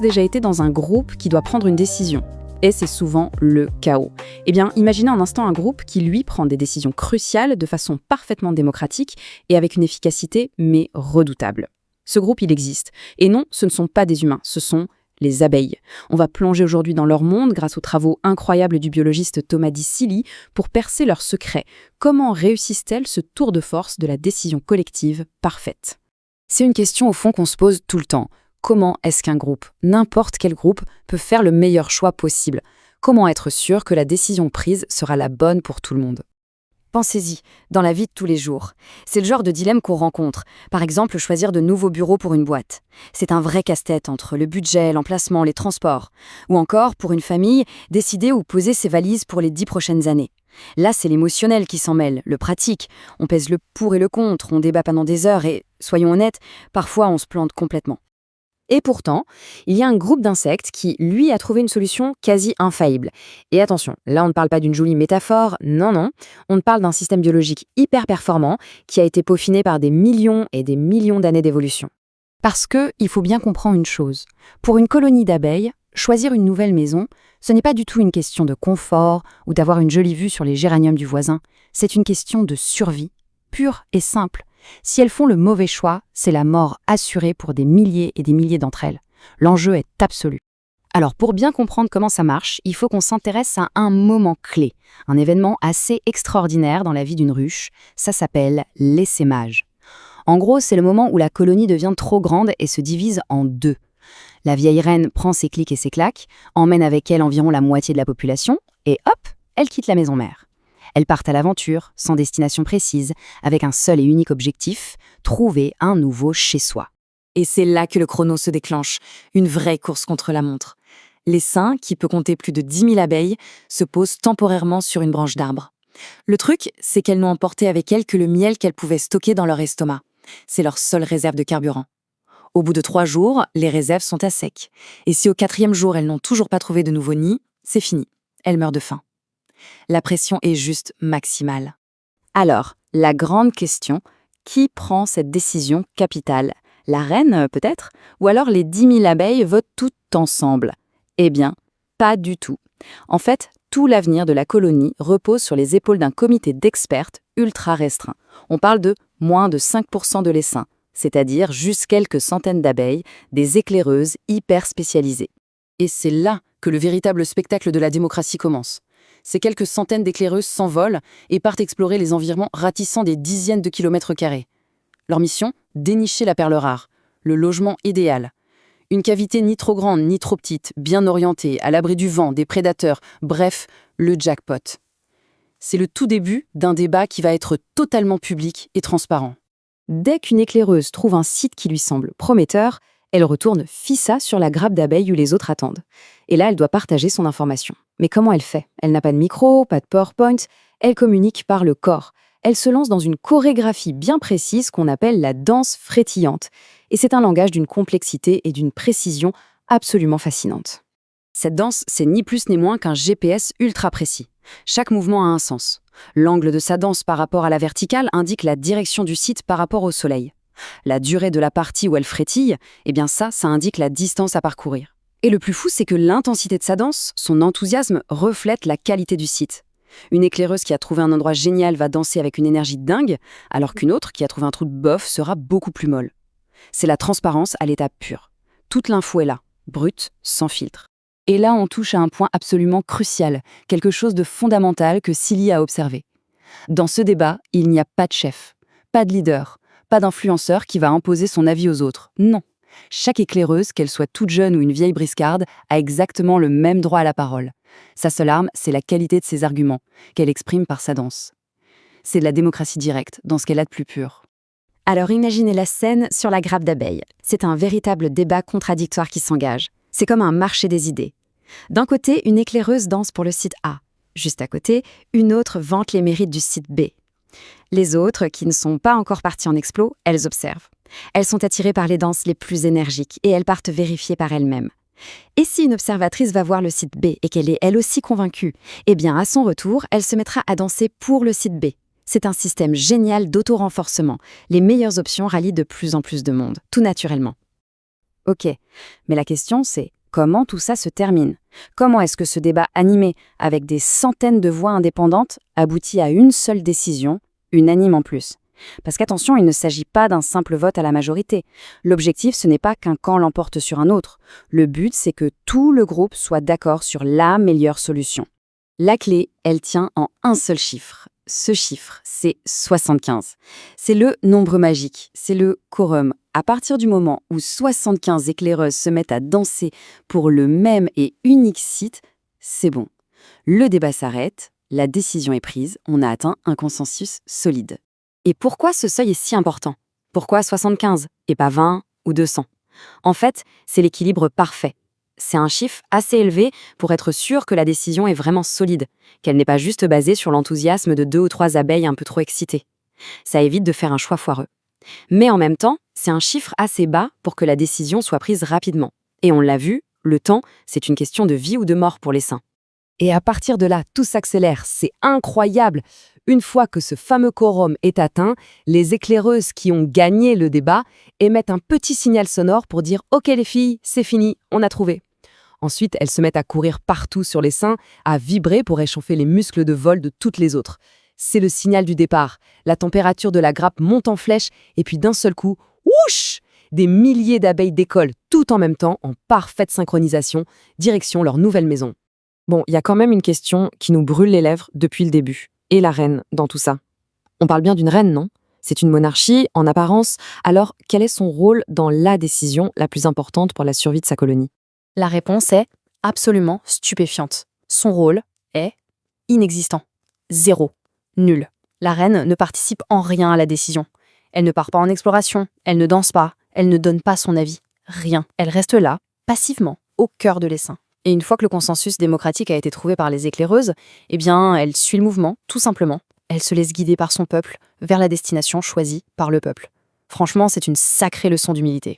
déjà été dans un groupe qui doit prendre une décision. Et c'est souvent le chaos. Eh bien, imaginez un instant un groupe qui, lui, prend des décisions cruciales de façon parfaitement démocratique et avec une efficacité, mais redoutable. Ce groupe, il existe. Et non, ce ne sont pas des humains, ce sont les abeilles. On va plonger aujourd'hui dans leur monde grâce aux travaux incroyables du biologiste Thomas Silly pour percer leurs secrets. Comment réussissent-elles ce tour de force de la décision collective parfaite ? C'est une question au fond qu'on se pose tout le temps. Comment est-ce qu'un groupe, n'importe quel groupe, peut faire le meilleur choix possible ? Comment être sûr que la décision prise sera la bonne pour tout le monde ? Pensez-y, dans la vie de tous les jours. C'est le genre de dilemme qu'on rencontre. Par exemple, choisir de nouveaux bureaux pour une boîte. C'est un vrai casse-tête entre le budget, l'emplacement, les transports. Ou encore, pour une famille, décider où poser ses valises pour les 10 prochaines années. Là, c'est l'émotionnel qui s'en mêle, le pratique. On pèse le pour et le contre, on débat pendant des heures et, soyons honnêtes, parfois on se plante complètement. Et pourtant, il y a un groupe d'insectes qui, lui, a trouvé une solution quasi infaillible. Et attention, là on ne parle pas d'une jolie métaphore, non, on parle d'un système biologique hyper performant qui a été peaufiné par des millions et des millions d'années d'évolution. Parce que, il faut bien comprendre une chose, pour une colonie d'abeilles, choisir une nouvelle maison, ce n'est pas du tout une question de confort ou d'avoir une jolie vue sur les géraniums du voisin, c'est une question de survie, pure et simple. Si elles font le mauvais choix, c'est la mort assurée pour des milliers et des milliers d'entre elles. L'enjeu est absolu. Alors pour bien comprendre comment ça marche, il faut qu'on s'intéresse à un moment clé, un événement assez extraordinaire dans la vie d'une ruche, ça s'appelle l'essaimage. En gros, c'est le moment où la colonie devient trop grande et se divise en deux. La vieille reine prend ses clics et ses claques, emmène avec elle environ la moitié de la population, et hop, elle quitte la maison mère. Elles partent à l'aventure, sans destination précise, avec un seul et unique objectif, trouver un nouveau chez-soi. Et c'est là que le chrono se déclenche, une vraie course contre la montre. L'essaim, qui peut compter plus de 10 000 abeilles, se pose temporairement sur une branche d'arbre. Le truc, c'est qu'elles n'ont emporté avec elles que le miel qu'elles pouvaient stocker dans leur estomac. C'est leur seule réserve de carburant. Au bout de 3 jours, les réserves sont à sec. Et si au 4e jour, elles n'ont toujours pas trouvé de nouveau nid, c'est fini. Elles meurent de faim. La pression est juste maximale. Alors, la grande question, qui prend cette décision capitale ? La reine, peut-être ? Ou alors les 10 000 abeilles votent toutes ensemble ? Eh bien, pas du tout. En fait, tout l'avenir de la colonie repose sur les épaules d'un comité d'expertes ultra restreint. On parle de moins de 5% de l'essaim, c'est-à-dire juste quelques centaines d'abeilles, des éclaireuses hyper spécialisées. Et c'est là que le véritable spectacle de la démocratie commence. Ces quelques centaines d'éclaireuses s'envolent et partent explorer les environnements ratissant des dizaines de kilomètres carrés. Leur mission ? Dénicher la perle rare, le logement idéal. Une cavité ni trop grande ni trop petite, bien orientée, à l'abri du vent, des prédateurs, bref, le jackpot. C'est le tout début d'un débat qui va être totalement public et transparent. Dès qu'une éclaireuse trouve un site qui lui semble prometteur, elle retourne fissa sur la grappe d'abeilles où les autres attendent. Et là, elle doit partager son information. Mais comment elle fait ? Elle n'a pas de micro, pas de PowerPoint, elle communique par le corps. Elle se lance dans une chorégraphie bien précise qu'on appelle la danse frétillante. Et c'est un langage d'une complexité et d'une précision absolument fascinante. Cette danse, c'est ni plus ni moins qu'un GPS ultra précis. Chaque mouvement a un sens. L'angle de sa danse par rapport à la verticale indique la direction du site par rapport au soleil. La durée de la partie où elle frétille, eh bien ça indique la distance à parcourir. Et le plus fou, c'est que l'intensité de sa danse, son enthousiasme, reflète la qualité du site. Une éclaireuse qui a trouvé un endroit génial va danser avec une énergie dingue, alors qu'une autre qui a trouvé un trou de bof sera beaucoup plus molle. C'est la transparence à l'état pur. Toute l'info est là, brute, sans filtre. Et là, on touche à un point absolument crucial, quelque chose de fondamental que Silly a observé. Dans ce débat, il n'y a pas de chef, pas de leader, pas d'influenceur qui va imposer son avis aux autres. Non. Chaque éclaireuse, qu'elle soit toute jeune ou une vieille briscarde, a exactement le même droit à la parole. Sa seule arme, c'est la qualité de ses arguments, qu'elle exprime par sa danse. C'est de la démocratie directe, dans ce qu'elle a de plus pur. Alors imaginez la scène sur la grappe d'abeilles. C'est un véritable débat contradictoire qui s'engage. C'est comme un marché des idées. D'un côté, une éclaireuse danse pour le site A. Juste à côté, une autre vante les mérites du site B. Les autres, qui ne sont pas encore parties en explo, elles observent. Elles sont attirées par les danses les plus énergiques et elles partent vérifier par elles-mêmes. Et si une observatrice va voir le site B et qu'elle est elle aussi convaincue, eh bien à son retour, elle se mettra à danser pour le site B. C'est un système génial d'auto-renforcement. Les meilleures options rallient de plus en plus de monde, tout naturellement. Ok, mais la question c'est comment tout ça se termine? Comment est-ce que ce débat animé, avec des centaines de voix indépendantes, aboutit à une seule décision, unanime en plus? Parce qu'attention, il ne s'agit pas d'un simple vote à la majorité. L'objectif, ce n'est pas qu'un camp l'emporte sur un autre. Le but, c'est que tout le groupe soit d'accord sur la meilleure solution. La clé, elle tient en un seul chiffre. Ce chiffre, c'est 75. C'est le nombre magique, c'est le quorum. À partir du moment où 75 éclaireuses se mettent à danser pour le même et unique site, c'est bon. Le débat s'arrête, la décision est prise, on a atteint un consensus solide. Et pourquoi ce seuil est si important? Pourquoi 75 et pas 20 ou 200? En fait, c'est l'équilibre parfait. C'est un chiffre assez élevé pour être sûr que la décision est vraiment solide, qu'elle n'est pas juste basée sur l'enthousiasme de 2 ou 3 abeilles un peu trop excitées. Ça évite de faire un choix foireux. Mais en même temps, c'est un chiffre assez bas pour que la décision soit prise rapidement. Et on l'a vu, le temps, c'est une question de vie ou de mort pour les saints. Et à partir de là, tout s'accélère, c'est incroyable. Une fois que ce fameux quorum est atteint, les éclaireuses qui ont gagné le débat émettent un petit signal sonore pour dire « Ok les filles, c'est fini, on a trouvé ». Ensuite, elles se mettent à courir partout sur les seins, à vibrer pour réchauffer les muscles de vol de toutes les autres. C'est le signal du départ. La température de la grappe monte en flèche et puis d'un seul coup, whoosh! Des milliers d'abeilles décollent tout en même temps, en parfaite synchronisation, direction leur nouvelle maison. Bon, il y a quand même une question qui nous brûle les lèvres depuis le début. Et la reine dans tout ça? On parle bien d'une reine, non? C'est une monarchie, en apparence. Alors, quel est son rôle dans la décision la plus importante pour la survie de sa colonie? La réponse est absolument stupéfiante. Son rôle est inexistant. Zéro. Nul. La reine ne participe en rien à la décision. Elle ne part pas en exploration, elle ne danse pas, elle ne donne pas son avis. Rien. Elle reste là, passivement, au cœur de l'essaim. Et une fois que le consensus démocratique a été trouvé par les éclaireuses, eh bien, elle suit le mouvement, tout simplement. Elle se laisse guider par son peuple, vers la destination choisie par le peuple. Franchement, c'est une sacrée leçon d'humilité.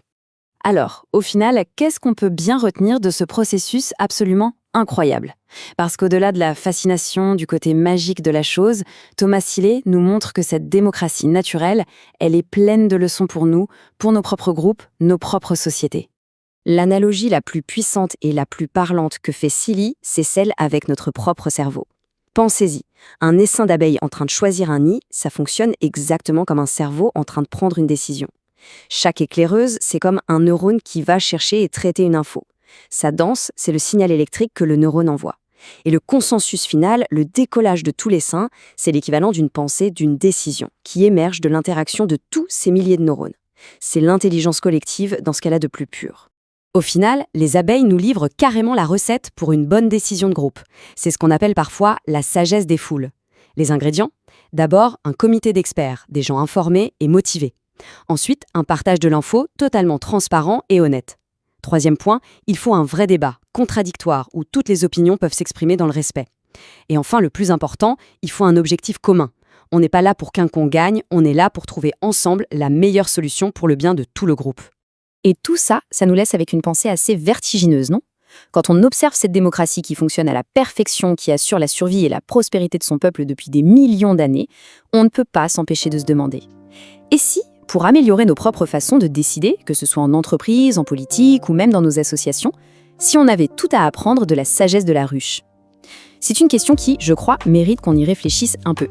Alors, au final, qu'est-ce qu'on peut bien retenir de ce processus absolument incroyable? Parce qu'au-delà de la fascination, du côté magique de la chose, Thomas Sillet nous montre que cette démocratie naturelle, elle est pleine de leçons pour nous, pour nos propres groupes, nos propres sociétés. L'analogie la plus puissante et la plus parlante que fait Silly, c'est celle avec notre propre cerveau. Pensez-y, un essaim d'abeilles en train de choisir un nid, ça fonctionne exactement comme un cerveau en train de prendre une décision. Chaque éclaireuse, c'est comme un neurone qui va chercher et traiter une info. Sa danse, c'est le signal électrique que le neurone envoie. Et le consensus final, le décollage de tous les seins, c'est l'équivalent d'une pensée, d'une décision, qui émerge de l'interaction de tous ces milliers de neurones. C'est l'intelligence collective dans ce qu'elle a de plus pur. Au final, les abeilles nous livrent carrément la recette pour une bonne décision de groupe. C'est ce qu'on appelle parfois la sagesse des foules. Les ingrédients? D'abord, un comité d'experts, des gens informés et motivés. Ensuite, un partage de l'info totalement transparent et honnête. Troisième point, il faut un vrai débat, contradictoire, où toutes les opinions peuvent s'exprimer dans le respect. Et enfin, le plus important, il faut un objectif commun. On n'est pas là pour qu'un qu'on gagne, on est là pour trouver ensemble la meilleure solution pour le bien de tout le groupe. Et tout ça, ça nous laisse avec une pensée assez vertigineuse, non? Quand on observe cette démocratie qui fonctionne à la perfection, qui assure la survie et la prospérité de son peuple depuis des millions d'années, on ne peut pas s'empêcher de se demander. Et si, pour améliorer nos propres façons de décider, que ce soit en entreprise, en politique ou même dans nos associations, si on avait tout à apprendre de la sagesse de la ruche? C'est une question qui, je crois, mérite qu'on y réfléchisse un peu.